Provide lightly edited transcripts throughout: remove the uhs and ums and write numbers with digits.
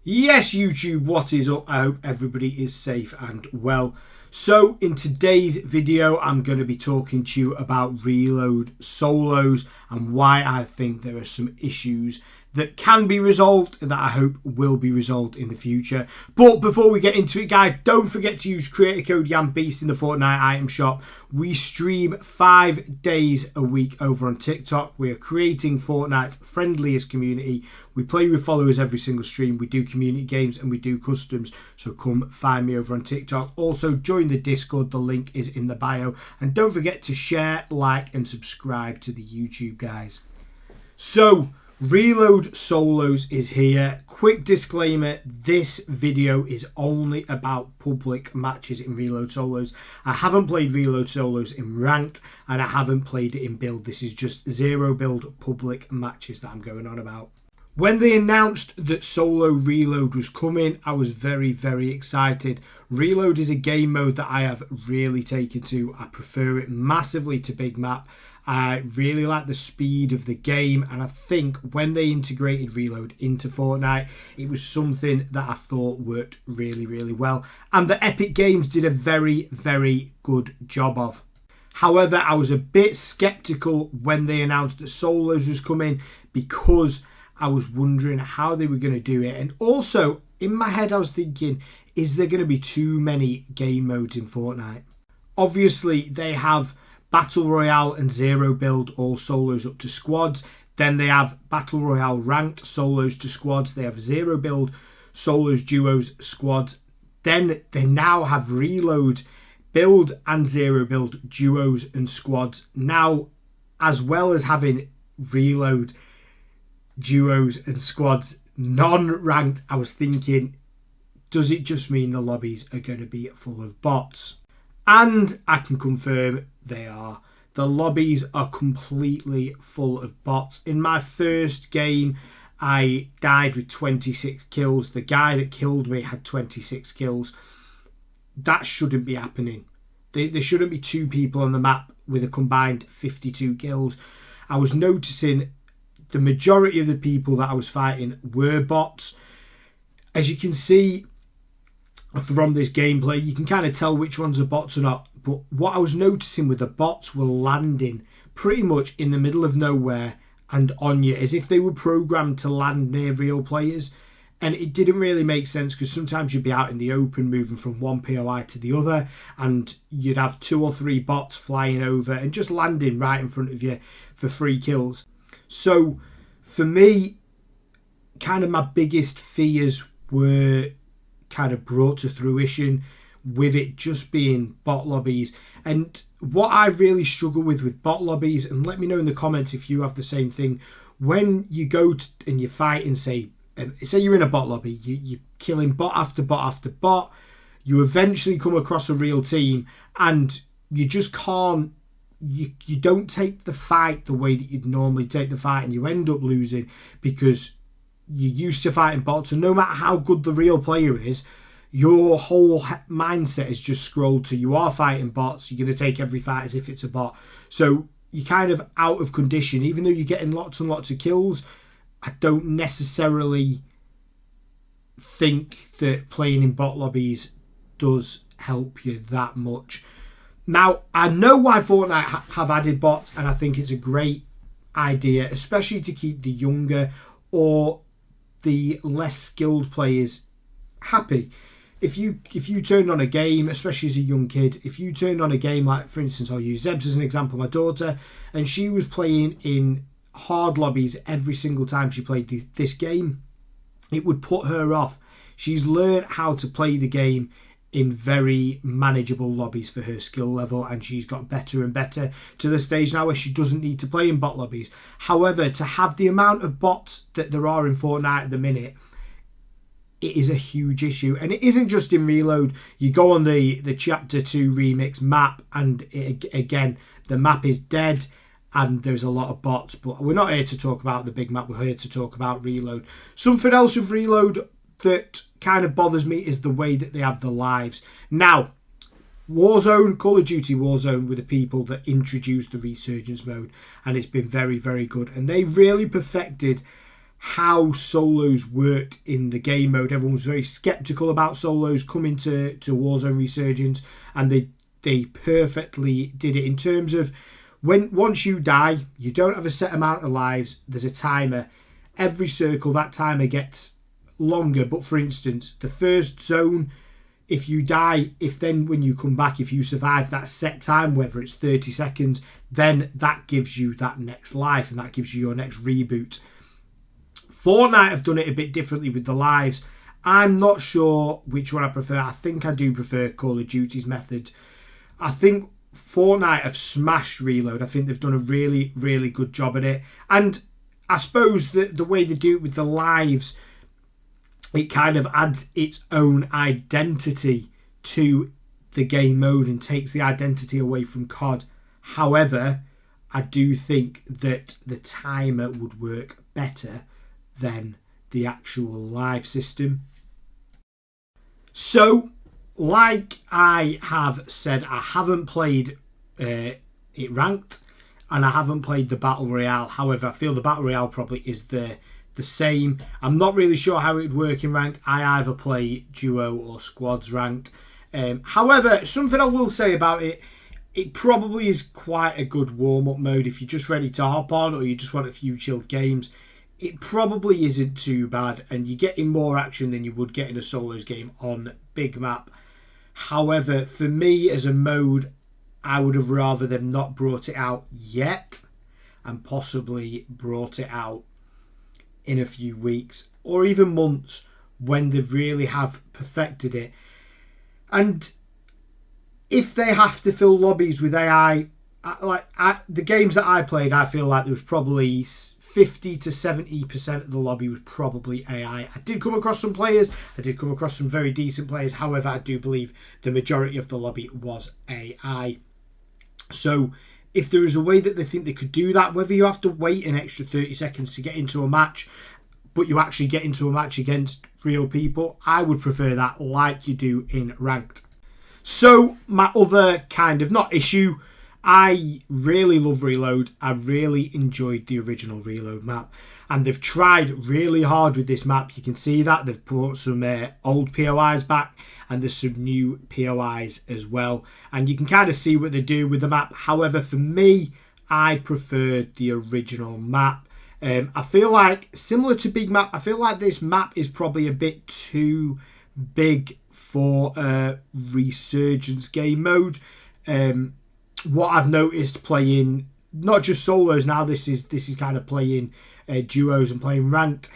Yes, YouTube, what is up? I hope everybody is safe and well. So in today's video, I'm going to be talking to you about reload solos and why I think there are some issues that can be resolved and that I hope will be resolved in the future. But before we get into it, guys, don't forget to use creator code YAMBEAST in the Fortnite item shop. We stream 5 days a week over on TikTok. We are creating Fortnite's friendliest community. We play with followers every single stream. We do community games and we do customs. So come find me over on TikTok. Also, join the Discord. The link is in the bio. And don't forget to share, like, and subscribe to the YouTube, guys. So, Reload Solos is here. Quick disclaimer, this video is only about public matches in Reload Solos. I haven't played Reload Solos in Ranked and I haven't played it in Build. This is just zero build public matches that I'm going on about. When they announced that Solo Reload was coming, I was very, very excited. Reload is a game mode that I have really taken to. I prefer it massively to Big Map. I really like the speed of the game, and I think when they integrated Reload into Fortnite, it was something that I thought worked really, really well, and the Epic Games did a very, very good job of. However, I was a bit skeptical when they announced that Solos was coming because I was wondering how they were going to do it, and also in my head I was thinking, is there going to be too many game modes in Fortnite? Obviously, they have Battle Royale and Zero Build, all solos up to squads. Then they have Battle Royale ranked solos to squads. They have Zero Build, solos, duos, squads. Then they now have Reload, build and Zero Build, duos and squads. Now, as well as having Reload, duos and squads, non-ranked, I was thinking, does it just mean the lobbies are going to be full of bots? And I can confirm they are. The lobbies are completely full of bots. In my first game, I died with 26 kills. The guy that killed me had 26 kills. That shouldn't be happening. There shouldn't be two people on the map with a combined 52 kills. I was noticing the majority of the people that I was fighting were bots. As you can see from this gameplay, you can kind of tell which ones are bots or not. But what I was noticing with the bots were landing pretty much in the middle of nowhere and on you, as if they were programmed to land near real players. And it didn't really make sense because sometimes you'd be out in the open moving from one POI to the other and you'd have 2 or 3 bots flying over and just landing right in front of you for free kills. So for me, kind of my biggest fears were kind of brought to fruition with it just being bot lobbies. And what I really struggle with bot lobbies, and let me know in the comments if you have the same thing, when you go and you fight and say you're in a bot lobby, you're killing bot after bot after bot, you eventually come across a real team and you just can't, you don't take the fight the way that you'd normally take the fight, and you end up losing because you're used to fighting bots, and no matter how good the real player is, your whole mindset is just scrolled to you are fighting bots, you're going to take every fight as if it's a bot. So you're kind of out of condition. Even though you're getting lots and lots of kills, I don't necessarily think that playing in bot lobbies does help you that much. Now, I know why Fortnite have added bots, and I think it's a great idea, especially to keep the younger or the less skilled players happy. If you turned on a game, especially as a young kid, if you turned on a game like, for instance, I'll use Zebs as an example, my daughter, and she was playing in hard lobbies every single time she played this game, it would put her off. She's learned how to play the game in very manageable lobbies for her skill level, and she's got better and better to the stage now where she doesn't need to play in bot lobbies. However, to have the amount of bots that there are in Fortnite at the minute, it is a huge issue. And it isn't just in Reload. You go on the Chapter 2 Remix map and again, the map is dead and there's a lot of bots. But we're not here to talk about the big map. We're here to talk about Reload. Something else with Reload that kind of bothers me is the way that they have the lives. Now, Warzone, Call of Duty Warzone were the people that introduced the Resurgence mode, and it's been very, very good. And they really perfected how solos worked in the game mode. Everyone was very skeptical about solos coming to Warzone Resurgence, and they perfectly did it in terms of once you die, you don't have a set amount of lives. There's a timer. Every circle, that timer gets longer. But for instance, the first zone, if you die, if then when you come back, if you survive that set time, whether it's 30 seconds, then that gives you that next life and that gives you your next reboot. Fortnite have done it a bit differently with the lives. I'm not sure which one I prefer. I think I do prefer Call of Duty's method. I think Fortnite have smashed Reload. I think they've done a really, really good job at it. And I suppose the way they do it with the lives, it kind of adds its own identity to the game mode and takes the identity away from COD. However, I do think that the timer would work better than the actual live system. So, like I have said, I haven't played it ranked and I haven't played the Battle Royale. However, I feel the Battle Royale probably is the same. I'm not really sure how it would work in ranked. I either play duo or squads ranked. However, something I will say about it, it probably is quite a good warm-up mode if you're just ready to hop on or you just want a few chilled games. It probably isn't too bad, and you're getting more action than you would get in a solos game on big map. However, for me as a mode, I would have rather them not brought it out yet and possibly brought it out in a few weeks or even months when they really have perfected it. And if they have to fill lobbies with AI, the games that I played, I feel like there was probably 50 to 70% of the lobby was probably AI. I did come across some players. I did come across some very decent players. However, I do believe the majority of the lobby was AI. So if there is a way that they think they could do that, whether you have to wait an extra 30 seconds to get into a match, but you actually get into a match against real people, I would prefer that like you do in ranked. So my other kind of, not issue, I really love Reload. I really enjoyed the original Reload map. And they've tried really hard with this map. You can see that. They've brought some old POIs back and there's some new POIs as well. And you can kind of see what they do with the map. However, for me, I preferred the original map. I feel like, similar to Big Map, I feel like this map is probably a bit too big for a Resurgence game mode. What I've noticed playing not just solos now, this is kind of playing duos and playing ranked,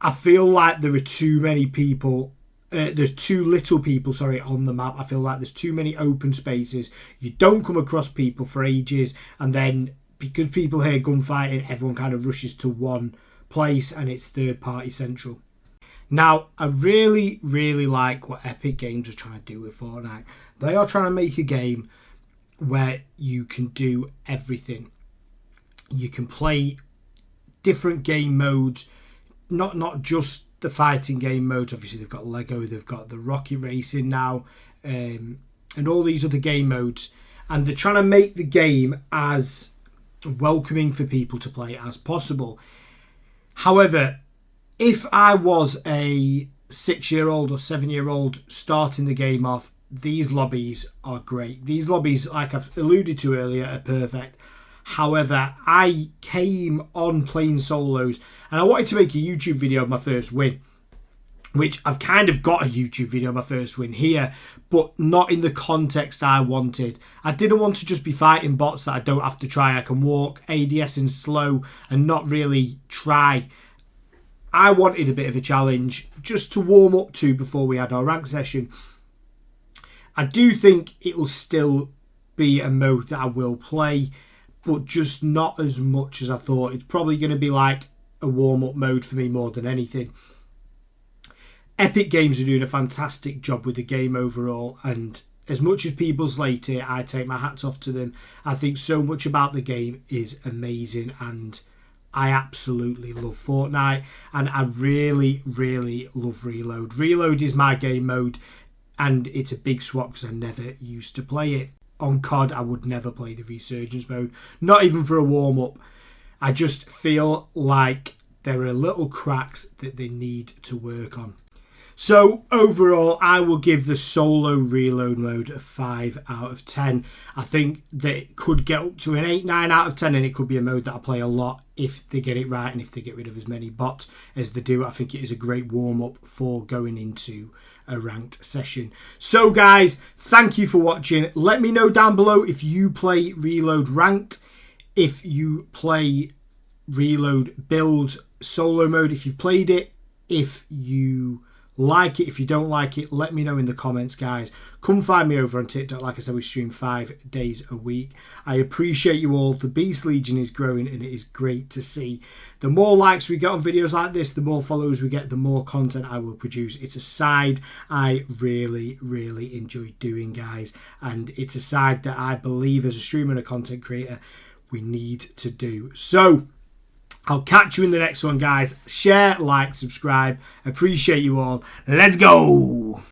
I feel like there are too many people, there's too little people, on the map. I feel like there's too many open spaces. You don't come across people for ages, and then because people hear gunfighting, everyone kind of rushes to one place and it's third party central. Now, I really, really like what Epic Games are trying to do with Fortnite. They are trying to make a game where you can do everything. You can play different game modes, not just the fighting game modes. Obviously, they've got Lego, they've got the rocket racing now, and all these other game modes. And they're trying to make the game as welcoming for people to play as possible. However, if I was a 6-year-old or 7-year-old starting the game off, these lobbies are great. These lobbies, like I've alluded to earlier, are perfect. However, I came on playing solos and I wanted to make a YouTube video of my first win, which I've kind of got a YouTube video of my first win here, but not in the context I wanted. I didn't want to just be fighting bots that I don't have to try. I can walk, ADS in slow and not really try. I wanted a bit of a challenge just to warm up to before we had our rank session. I do think it will still be a mode that I will play, but just not as much as I thought. It's probably going to be like a warm-up mode for me more than anything. Epic Games are doing a fantastic job with the game overall, and as much as people slate it, I take my hats off to them. I think so much about the game is amazing, and I absolutely love Fortnite, and I really, really love Reload. Reload is my game mode, and it's a big swap because I never used to play it. On COD, I would never play the Resurgence mode, not even for a warm-up. I just feel like there are little cracks that they need to work on. So overall, I will give the solo reload mode a 5 out of 10. I think that it could get up to an 8, 9 out of 10, and it could be a mode that I play a lot if they get it right and if they get rid of as many bots as they do. I think it is a great warm-up for going into a ranked session. So guys, thank you for watching. Let me know down below if you play Reload ranked, if you play Reload build solo mode, if you've played it, if you like it. If you don't like it, let me know in the comments, guys. Come find me over on TikTok. Like I said, we stream 5 days a week. I appreciate you all. The Beast Legion is growing and it is great to see. The more likes we get on videos like this, the more followers we get, the more content I will produce. It's a side I really, really enjoy doing, guys. And it's a side that I believe as a streamer and a content creator, we need to do. So I'll catch you in the next one, guys. Share, like, subscribe. Appreciate you all. Let's go!